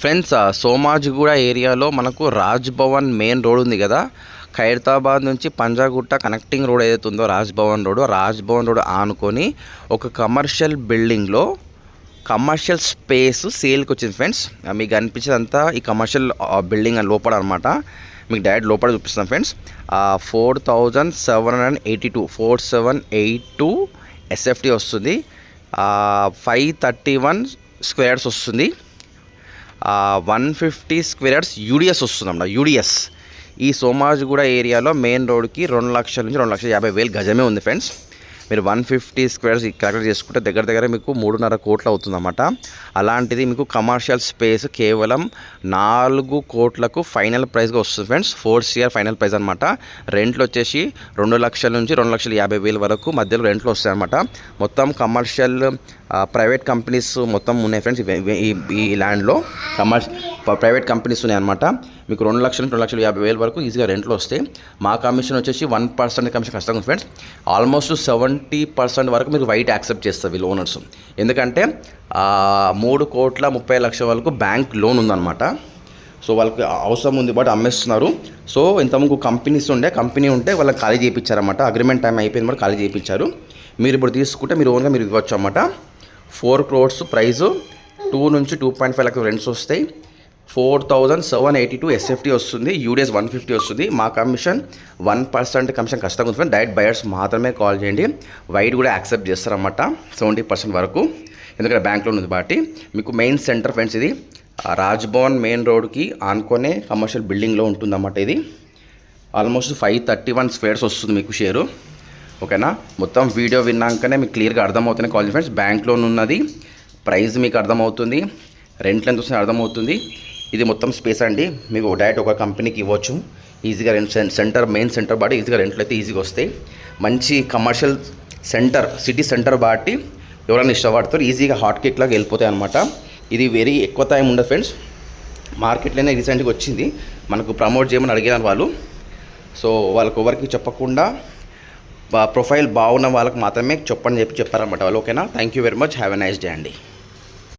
Friends, Somajiguda ఏరియాలో మనకు Raj Bhavan main road ఉంది కదా. ఖైరతాబాద్ నుంచి పంజాగుట్ట కనెక్టింగ్ రోడ్ ఏదైతే ఉందో రాజ్ భవన్ రోడ్ ఆనుకొని ఒక కమర్షియల్ బిల్డింగ్లో కమర్షియల్ స్పేస్ సేల్కి వచ్చింది ఫ్రెండ్స్. మీకు అనిపించేదంతా ఈ కమర్షియల్ బిల్డింగ్ అని లోపల అనమాట. మీకు డైరెక్ట్ లోపల చూపిస్తాం ఫ్రెండ్స్. 4782 ఎస్ఎఫ్టీ వస్తుంది. 531 స్క్వేర్స్ వస్తుంది. 150 స్క్వేర్స్ యూడిఎస్ వస్తుంది అన్నమాట. యూడిఎస్ ఈ సోమాజిగూడ ఏరియాలో మెయిన్ రోడ్కి 2 లక్షల నుంచి 2,50,000 గజమే ఉంది ఫ్రెండ్స్. మీరు 150 స్క్వేర్స్ క్యాలిక్యులేట్ చేసుకుంటే దగ్గర మీకు 3.5 కోట్లు అవుతుందన్నమాట. అలాంటిది మీకు కమర్షియల్ స్పేస్ కేవలం 4 కోట్లకు ఫైనల్ ప్రైస్గా వస్తుంది ఫ్రెండ్స్. 4 CR ఫైనల్ ప్రైస్ అనమాట. రెంట్లు వచ్చేసి 2 లక్షల నుంచి 2,50,000 వరకు మధ్యలో రెంట్లు వస్తాయి అనమాట. మొత్తం కమర్షియల్ ప్రైవేట్ కంపెనీస్ మొత్తం ఉన్నాయి ఫ్రెండ్స్. ఈ ల్యాండ్లో ప్రైవేట్ కంపెనీస్ ఉన్నాయి అనమాట. మీకు 2 లక్షల నుంచి 2,50,000 వరకు ఈజీగా రెంట్లు వస్తాయి. మా కమిషన్ వచ్చేసి 1% కమిషన్ కష్టంగా ఉంది ఫ్రెండ్స్. ఆల్మోస్ట్ 70% వరకు మీరు వైట్ యాక్సెప్ట్ చేస్తారు వీళ్ళు ఓనర్స్. ఎందుకంటే 3,30,00,000 వరకు బ్యాంక్ లోన్ ఉందన్నమాట. సో వాళ్ళకి అవసరం ఉంది బట్ అమ్మేస్తున్నారు. సో ఇంతకుముందు కంపెనీ ఉంటే వాళ్ళకి ఖాళీ చేయించారన్నమాట. అగ్రిమెంట్ టైం అయిపోయింది బట్ ఖాళీ చేయించారు. మీరు ఇప్పుడు తీసుకుంటే మీరు ఓన్గా మీరు ఇవ్వచ్చు అన్నమాట. 4 crores ప్రైజు, 2 నుంచి 2.5 lakhs రెంట్స్ వస్తాయి. 4,782 ఎస్ఎఫ్టీ వస్తుంది. యూడిఎస్ 150 వస్తుంది. మా కమిషన్ 1% కమిషన్ కష్టంగా ఉంది. డైరెక్ట్ బయర్స్ మాత్రమే కాల్ చేయండి. వైట్ కూడా యాక్సెప్ట్ చేస్తారన్నమాట 70% వరకు, ఎందుకంటే బ్యాంక్లో ఉంది కాబట్టి. మీకు మెయిన్ సెంటర్ ఫ్రెండ్స్, ఇది రాజ్ భవన్ మెయిన్ రోడ్కి ఆనుకునే కమర్షియల్ బిల్డింగ్లో ఉంటుందన్నమాట. ఇది ఆల్మోస్ట్ 531 స్క్వేర్స్ వస్తుంది మీకు షేరు. ఓకేనా, మొత్తం వీడియో విన్నాకనే మీకు క్లియర్గా అర్థమవుతుంది కాల్ ఫ్రెండ్స్. బ్యాంక్ లోన్ ఉన్నది, ప్రైస్ మీకు అర్థమవుతుంది, రెంట్లు ఎంత వస్తుంది అర్థమవుతుంది. ఇది మొత్తం స్పేస్ అండి. మీకు డైరెక్ట్ ఒక కంపెనీకి ఇవ్వచ్చు ఈజీగా. మెయిన్ సెంటర్ బాటి ఈజీగా రెంట్లు అయితే ఈజీగా వస్తాయి. మంచి కమర్షియల్ సెంటర్, సిటీ సెంటర్ బాటి ఎవరైనా ఇష్టపడతారు, ఈజీగా హాట్ కేక్ లాగా వెళ్ళిపోతాయి అనమాట. ఇది వెరీ ఎక్కువ టైం ఉండదు ఫ్రెండ్స్. మార్కెట్లోనే రీసెంట్గా వచ్చింది, మనకు ప్రమోట్ చేయమని అడిగినారు వాళ్ళు. సో వాళ్ళకి ఎవరికి చెప్పకుండా ప్రొఫైల్ బాగున్న వాళ్ళకి మాత్రమే చెప్పారన్నమాట వాళ్ళు. ఓకేనా, thank you very much, have a nice day అండి.